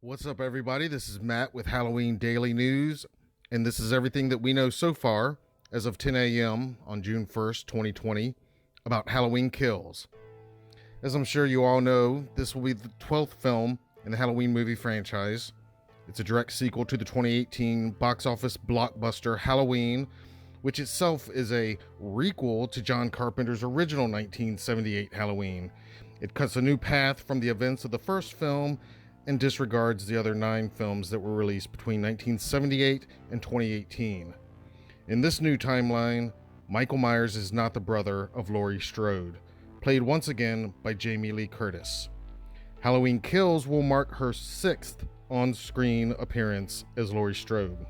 What's up, everybody? This is Matt with Halloween Daily News, and this is everything that we know so far as of 10 a.m. on June 1st, 2020, about Halloween Kills. As I'm sure you all know, this will be the 12th film in the Halloween movie franchise. It's a direct sequel to the 2018 box office blockbuster Halloween, which itself is a requel to John Carpenter's original 1978 Halloween. It cuts a new path from the events of the first film and disregards the other 9 films that were released between 1978 and 2018. In this new timeline, Michael Myers is not the brother of Laurie Strode, played once again by Jamie Lee Curtis. Halloween Kills will mark her 6th on-screen appearance as Laurie Strode.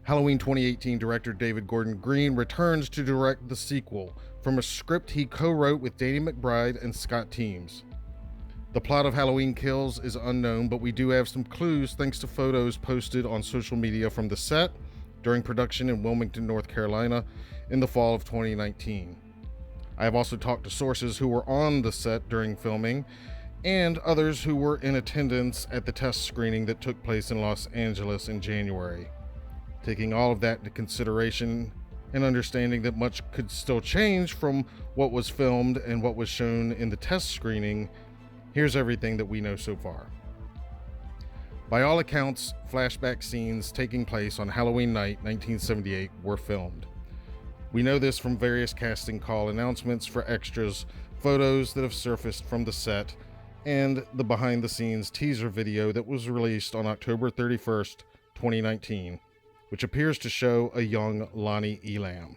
Halloween 2018 director David Gordon Green returns to direct the sequel from a script he co-wrote with Danny McBride and Scott Teems. The plot of Halloween Kills is unknown, but we do have some clues thanks to photos posted on social media from the set during production in Wilmington, North Carolina in the fall of 2019. I have also talked to sources who were on the set during filming and others who were in attendance at the test screening that took place in Los Angeles in January. Taking all of that into consideration and understanding that much could still change from what was filmed and what was shown in the test screening, here's everything that we know so far. By all accounts, flashback scenes taking place on Halloween night 1978 were filmed. We know this from various casting call announcements for extras, photos that have surfaced from the set, and the behind-the-scenes teaser video that was released on October 31st, 2019, which appears to show a young Lonnie Elam.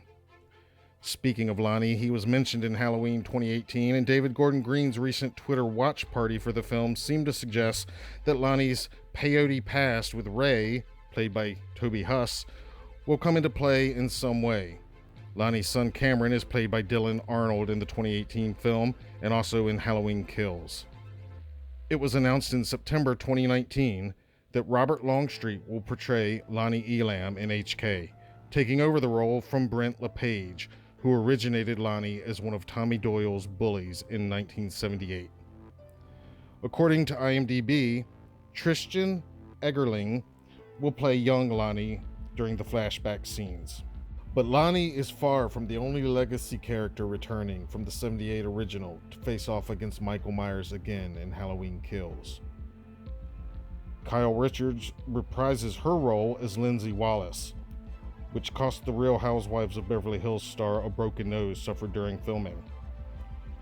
Speaking of Lonnie, he was mentioned in Halloween 2018, and David Gordon Green's recent Twitter watch party for the film seemed to suggest that Lonnie's peyote past with Ray, played by Toby Huss, will come into play in some way. Lonnie's son Cameron is played by Dylan Arnold in the 2018 film and also in Halloween Kills. It was announced in September 2019 that Robert Longstreet will portray Lonnie Elam in HK, taking over the role from Brent LePage, who originated Lonnie as one of Tommy Doyle's bullies in 1978. According to IMDb, Tristan Eggerling will play young Lonnie during the flashback scenes. But Lonnie is far from the only legacy character returning from the 78 original to face off against Michael Myers again in Halloween Kills. Kyle Richards reprises her role as Lindsay Wallace, which cost the Real Housewives of Beverly Hills star a broken nose suffered during filming.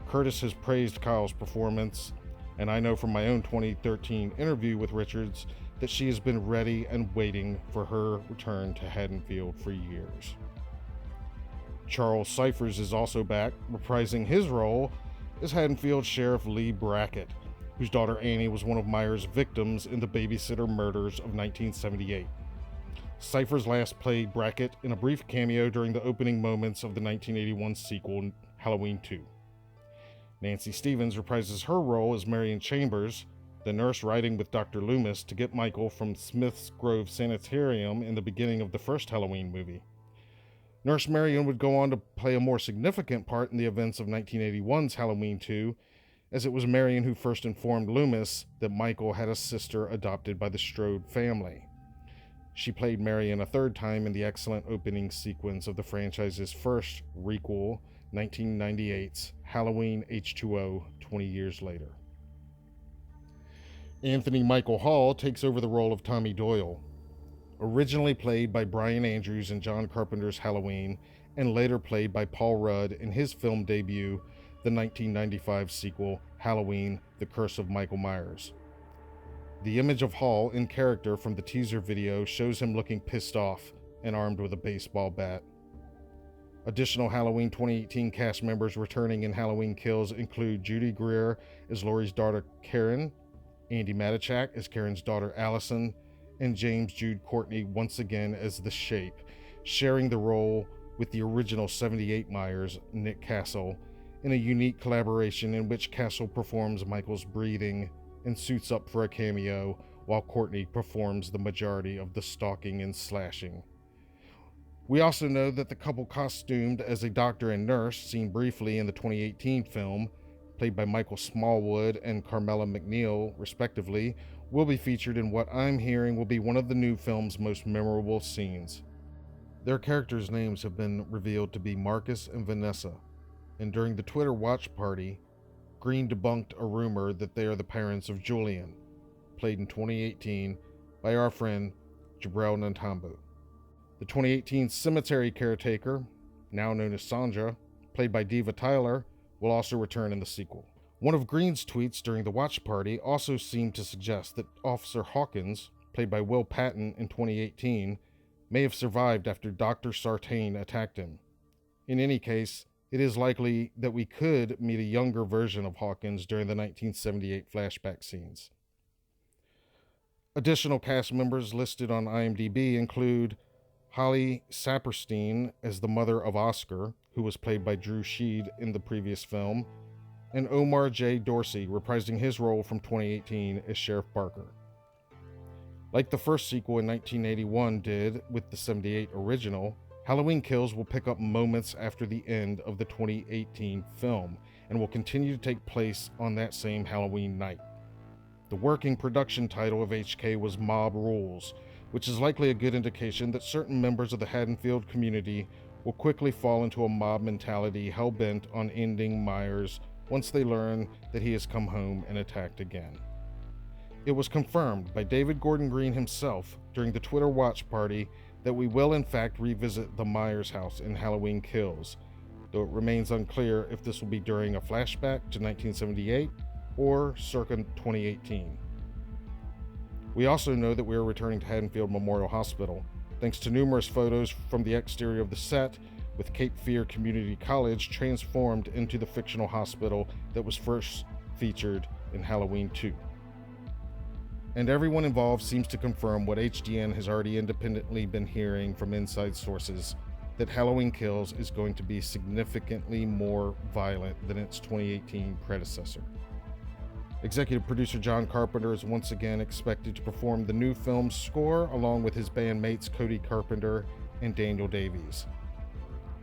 Curtis has praised Kyle's performance, and I know from my own 2013 interview with Richards that she has been ready and waiting for her return to Haddonfield for years. Charles Cyphers is also back, reprising his role as Haddonfield Sheriff Lee Brackett, whose daughter Annie was one of Myers' victims in the babysitter murders of 1978. Cyphers last played Brackett in a brief cameo during the opening moments of the 1981 sequel, Halloween 2. Nancy Stevens reprises her role as Marion Chambers, the nurse riding with Dr. Loomis to get Michael from Smith's Grove Sanitarium in the beginning of the first Halloween movie. Nurse Marion would go on to play a more significant part in the events of 1981's Halloween 2, as it was Marion who first informed Loomis that Michael had a sister adopted by the Strode family. She played Marion a third time in the excellent opening sequence of the franchise's first requel, 1998's Halloween H2O 20 years later. Anthony Michael Hall takes over the role of Tommy Doyle. Originally played by Brian Andrews in John Carpenter's Halloween, and later played by Paul Rudd in his film debut, the 1995 sequel, Halloween: The Curse of Michael Myers. The image of Hall in character from the teaser video shows him looking pissed off and armed with a baseball bat. Additional Halloween 2018 cast members returning in Halloween Kills include Judy Greer as Laurie's daughter Karen, Andy Matichak as Karen's daughter Allison, and James Jude Courtney once again as The Shape, sharing the role with the original 78 Myers, Nick Castle, in a unique collaboration in which Castle performs Michael's breathing and suits up for a cameo, while Courtney performs the majority of the stalking and slashing. We also know that the couple costumed as a doctor and nurse, seen briefly in the 2018 film, played by Michael Smallwood and Carmela McNeil, respectively, will be featured in what I'm hearing will be one of the new film's most memorable scenes. Their characters' names have been revealed to be Marcus and Vanessa, and during the Twitter watch party, Green debunked a rumor that they are the parents of Julian, played in 2018 by our friend Jabril Nantambu. The 2018 cemetery caretaker, now known as Sandra, played by Diva Tyler, will also return in the sequel. One of Green's tweets during the watch party also seemed to suggest that Officer Hawkins, played by Will Patton in 2018, may have survived after Dr. Sartain attacked him. In any case, it is likely that we could meet a younger version of Hawkins during the 1978 flashback scenes. Additional cast members listed on IMDb include Holly Saperstein as the mother of Oscar, who was played by Drew Sheed in the previous film, and Omar J. Dorsey reprising his role from 2018 as Sheriff Barker. Like the first sequel in 1981 did with the 78 original, Halloween Kills will pick up moments after the end of the 2018 film and will continue to take place on that same Halloween night. The working production title of HK was Mob Rules, which is likely a good indication that certain members of the Haddonfield community will quickly fall into a mob mentality hell-bent on ending Myers once they learn that he has come home and attacked again. It was confirmed by David Gordon Green himself during the Twitter watch party that we will in fact revisit the Myers house in Halloween Kills, though it remains unclear if this will be during a flashback to 1978 or circa 2018. We also know that we are returning to Haddonfield Memorial Hospital, thanks to numerous photos from the exterior of the set, with Cape Fear Community College transformed into the fictional hospital that was first featured in Halloween 2. And everyone involved seems to confirm what HDN has already independently been hearing from inside sources, that Halloween Kills is going to be significantly more violent than its 2018 predecessor. Executive producer John Carpenter is once again expected to perform the new film's score along with his bandmates Cody Carpenter and Daniel Davies.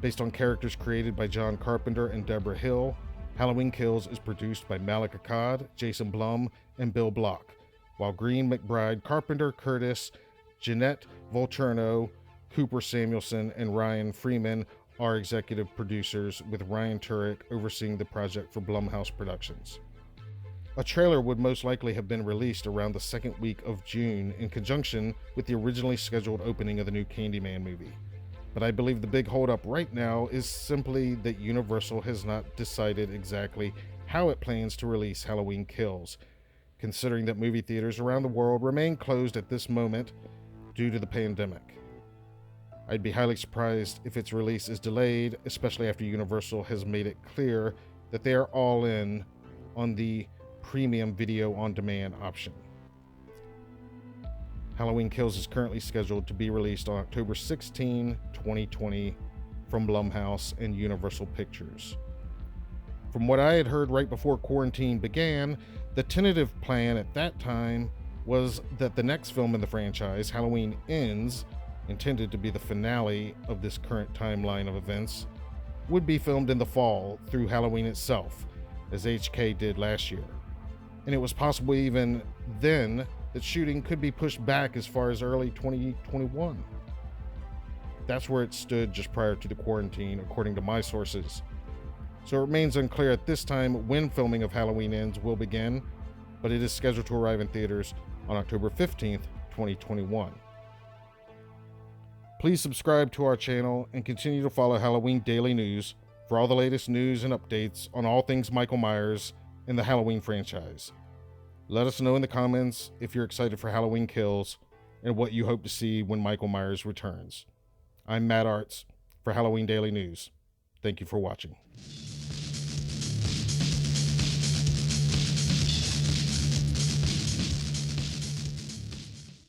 Based on characters created by John Carpenter and Deborah Hill, Halloween Kills is produced by Malik Akkad, Jason Blum, and Bill Block, while Green, McBride, Carpenter, Curtis, Jeanette Volturno, Cooper Samuelson, and Ryan Freeman are executive producers, with Ryan Turek overseeing the project for Blumhouse Productions. A trailer would most likely have been released around the second week of June in conjunction with the originally scheduled opening of the new Candyman movie. But I believe the big holdup right now is simply that Universal has not decided exactly how it plans to release Halloween Kills, considering that movie theaters around the world remain closed at this moment due to the pandemic. I'd be highly surprised if its release is delayed, especially after Universal has made it clear that they are all in on the premium video on demand option. Halloween Kills is currently scheduled to be released on October 16, 2020 from Blumhouse and Universal Pictures. From what I had heard right before quarantine began, the tentative plan at that time was that the next film in the franchise, Halloween Ends, intended to be the finale of this current timeline of events, would be filmed in the fall through Halloween itself, as HK did last year. And it was possible even then that shooting could be pushed back as far as early 2021. That's where it stood just prior to the quarantine, according to my sources. So it remains unclear at this time when filming of Halloween Ends will begin, but it is scheduled to arrive in theaters on October 15th, 2021. Please subscribe to our channel and continue to follow Halloween Daily News for all the latest news and updates on all things Michael Myers and the Halloween franchise. Let us know in the comments if you're excited for Halloween Kills and what you hope to see when Michael Myers returns. I'm Matt Arts for Halloween Daily News. Thank you for watching.